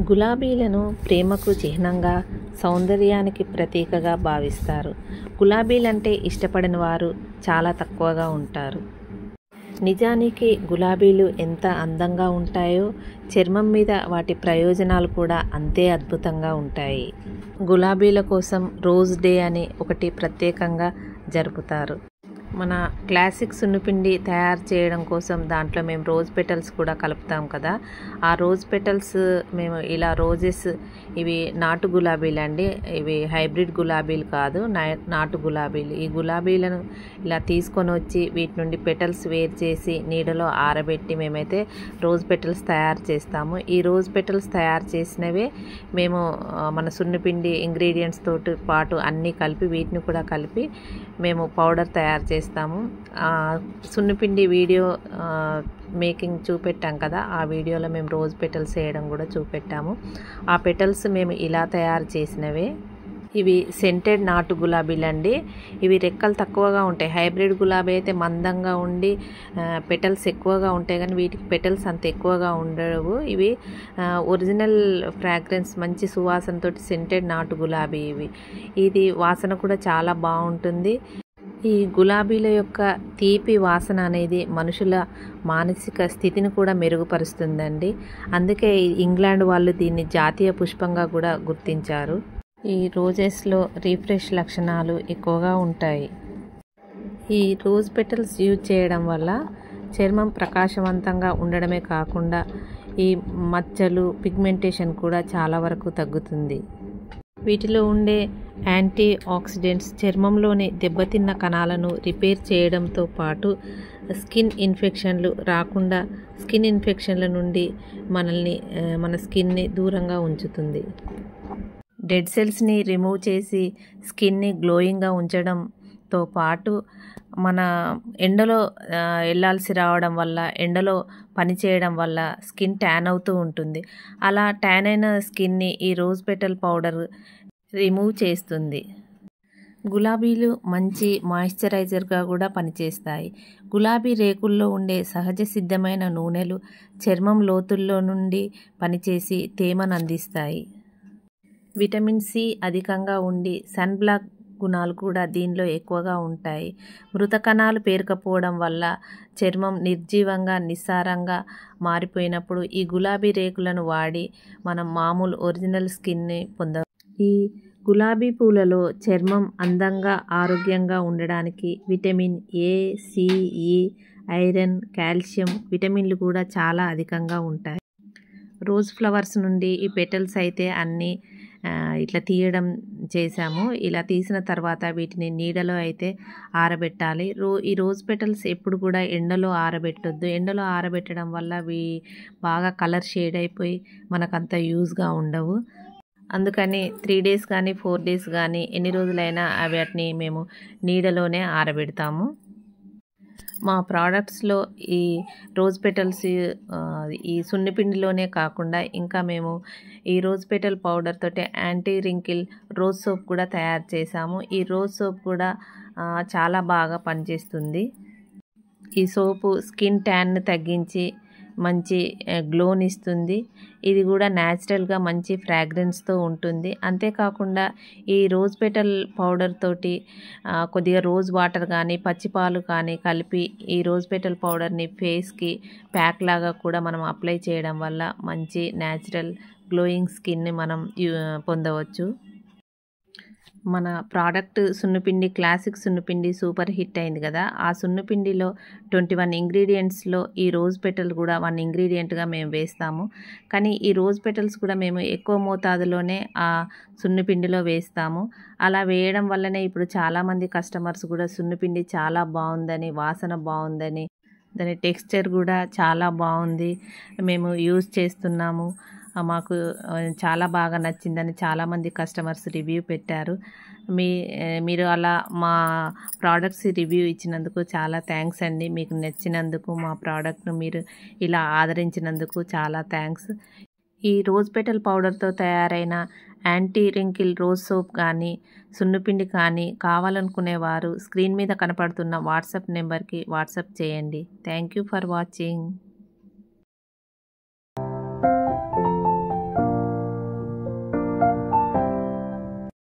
గులాబీలను ప్రేమకు చిహ్నంగా, సౌందర్యానికి ప్రతీకగా భావిస్తారు. గులాబీలంటే ఇష్టపడని వారు చాలా తక్కువగా ఉంటారు. నిజానికి గులాబీలు ఎంత అందంగా ఉంటాయో చర్మం మీద వాటి ప్రయోజనాలు కూడా అంతే అద్భుతంగా ఉంటాయి. గులాబీల కోసం రోజ్ డే అని ఒకటి ప్రత్యేకంగా జరుపుతారు. మన క్లాసిక్ సున్నిపిండి తయారు చేయడం కోసం దాంట్లో మేము రోజ్ పెటల్స్ కూడా కలుపుతాం కదా. ఆ రోజ్ పెటల్స్ మేము ఇలా రోజెస్, ఇవి నాటు గులాబీలు అండి, ఇవి హైబ్రిడ్ గులాబీలు కాదు, నాటు గులాబీలు. ఈ గులాబీలను ఇలా తీసుకొని వచ్చి వీటి నుండి పెటల్స్ వేరు చేసి నీడలో ఆరబెట్టి మేమైతే రోజ్ పెటల్స్ తయారు చేస్తాము. ఈ రోజ్ పెటల్స్ తయారు చేసినవే మేము మన సున్నిపిండి ఇంగ్రీడియంట్స్ తోటి పాటు అన్నీ కలిపి వీటిని కూడా కలిపి మేము పౌడర్ తయారు చేస్తాము. సున్నిపిండి వీడియో మేకింగ్ చూపెట్టాం కదా, ఆ వీడియోలో మేము రోజ్ పెటల్స్ వేయడం కూడా చూపెట్టాము. ఆ పెటల్స్ మేము ఇలా తయారు చేసినవే. ఇవి సెంటెడ్ నాటు గులాబీలు అండి. ఇవి రెక్కలు తక్కువగా ఉంటాయి. హైబ్రిడ్ గులాబీ అయితే మందంగా ఉండి పెటల్స్ ఎక్కువగా ఉంటాయి, కానీ వీటికి పెటల్స్ అంత ఎక్కువగా ఉండవు. ఇవి ఒరిజినల్ ఫ్రాగ్రెన్స్, మంచి సువాసనతో సెంటెడ్ నాటు గులాబీ ఇవి. ఇది వాసన కూడా చాలా బాగుంటుంది. ఈ గులాబీల యొక్క తీపి వాసన అనేది మనుషుల మానసిక స్థితిని కూడా మెరుగుపరుస్తుందండి. అందుకే ఇంగ్లాండ్ వాళ్ళు దీన్ని జాతీయ పుష్పంగా కూడా గుర్తించారు. ఈ రోజెస్లో రిఫ్రెష్ లక్షణాలు ఎక్కువగా ఉంటాయి. ఈ రోజ్ పెటల్స్ యూజ్ చేయడం వల్ల చర్మం ప్రకాశవంతంగా ఉండడమే కాకుండా ఈ మచ్చలు, పిగ్మెంటేషన్ కూడా చాలా వరకు తగ్గుతుంది. వీటిలో ఉండే యాంటీ ఆక్సిడెంట్స్ చర్మంలోని దెబ్బతిన్న కణాలను రిపేర్ చేయడంతో పాటు స్కిన్ ఇన్ఫెక్షన్లు రాకుండా, స్కిన్ ఇన్ఫెక్షన్ల నుండి మన స్కిన్ని దూరంగా ఉంచుతుంది. డెడ్ సెల్స్ని రిమూవ్ చేసి స్కిన్ని గ్లోయింగ్గా ఉంచడంతో పాటు మన ఎండలో వెళ్ళాల్సి రావడం వల్ల, ఎండలో పనిచేయడం వల్ల స్కిన్ ట్యాన్ అవుతూ ఉంటుంది. అలా ట్యాన్ అయిన స్కిన్ని ఈ రోజ్ పెటల్ పౌడర్ రిమూవ్ చేస్తుంది. గులాబీలు మంచి మాయిశ్చరైజర్గా కూడా పనిచేస్తాయి. గులాబీ రేకుల్లో ఉండే సహజ సిద్ధమైన నూనెలు చర్మం లోతుల్లో నుండి పనిచేసి తేమను అందిస్తాయి. విటమిన్ సి అధికంగా ఉండి సన్ బ్లాక్ గుణాలు కూడా దీనిలో ఎక్కువగా ఉంటాయి. మృత కణాలు పేరుకపోవడం వల్ల చర్మం నిర్జీవంగా, నిస్సారంగా మారిపోయినప్పుడు ఈ గులాబీ రేకులను వాడి మనం మామూలు ఒరిజినల్ స్కిన్ని పొందవచ్చు. ఈ గులాబీ పూలలో చర్మం అందంగా, ఆరోగ్యంగా ఉండడానికి విటమిన్ ఏ, సి, ఈ, ఐరన్, కాల్షియం విటమిన్లు కూడా చాలా అధికంగా ఉంటాయి. రోజ్ ఫ్లవర్స్ నుండి ఈ పెటల్స్ అయితే అన్నీ ఇట్లా తీయడం చేసాము. ఇలా తీసిన తర్వాత వీటిని నీడలో అయితే ఆరబెట్టాలి. ఈ రోజ్ పెటల్స్ ఎప్పుడు కూడా ఎండలో ఆరబెట్టొద్దు. ఎండలో ఆరబెట్టడం వల్ల అవి బాగా కలర్ షేడ్ అయిపోయి మనకంత యూజ్గా ఉండవు. అందుకని 3 days కానీ 4 days కానీ ఎన్ని రోజులైనా వాటిని మేము నీడలోనే ఆరబెడతాము. మా ప్రోడక్ట్స్లో ఈ రోజ్ పెటల్స్ ఈ సున్నిపిండిలోనే కాకుండా ఇంకా మేము ఈ రోజ్ పెటల్ పౌడర్ తోటి యాంటీ రింకిల్ రోజ్ సోప్ కూడా తయారు చేసాము. ఈ రోజ్ సోప్ కూడా చాలా బాగా పనిచేస్తుంది. ఈ సోపు స్కిన్ ట్యాన్ని తగ్గించి మంచి గ్లోని ఇస్తుంది. ఇది కూడా న్యాచురల్గా మంచి ఫ్రాగ్రెన్స్తో ఉంటుంది. అంతేకాకుండా ఈ రోజ్ పెటల్ పౌడర్ తోటి కొద్దిగా రోజ్ వాటర్ కానీ పచ్చిపాలు కానీ కలిపి ఈ రోజ్ పెటల్ పౌడర్ని ఫేస్కి ప్యాక్ లాగా కూడా మనం అప్లై చేయడం వల్ల మంచి న్యాచురల్ గ్లోయింగ్ స్కిన్ని మనం పొందవచ్చు. మన ప్రోడక్ట్ సున్నిపిండి, క్లాసిక్ సున్నిపిండి సూపర్ హిట్ అయింది కదా. ఆ సున్నిపిండిలో 21 ఇంగ్రీడియంట్స్లో ఈ రోజ్ పెటల్ కూడా 1 ఇంగ్రీడియంట్గా మేము వేస్తాము. కానీ ఈ రోజ్ పెటల్స్ కూడా మేము ఎక్కువ మోతాదులోనే ఆ సున్నిపిండిలో వేస్తాము. అలా వేయడం వల్లనే ఇప్పుడు చాలామంది కస్టమర్స్ కూడా సున్నిపిండి చాలా బాగుందని, వాసన బాగుందని, దాని టెక్స్చర్ కూడా చాలా బాగుంది, మేము యూజ్ చేస్తున్నాము, మాకు చాలా బాగా నచ్చిందని చాలామంది కస్టమర్స్ రివ్యూ పెట్టారు. మీరు అలా మా ప్రోడక్ట్స్ రివ్యూ ఇచ్చినందుకు చాలా థ్యాంక్స్ అండి. మీకు నచ్చినందుకు, మా ప్రోడక్ట్ను మీరు ఇలా ఆదరించినందుకు చాలా థ్యాంక్స్. ఈ రోజ్ పెటల్ పౌడర్తో తయారైన యాంటీ రింకిల్ రోజ్ సోప్ కానీ, సున్నిపిండి కానీ కావాలనుకునేవారు స్క్రీన్ మీద కనపడుతున్న వాట్సాప్ నెంబర్కి వాట్సాప్ చేయండి. Thank you for watching.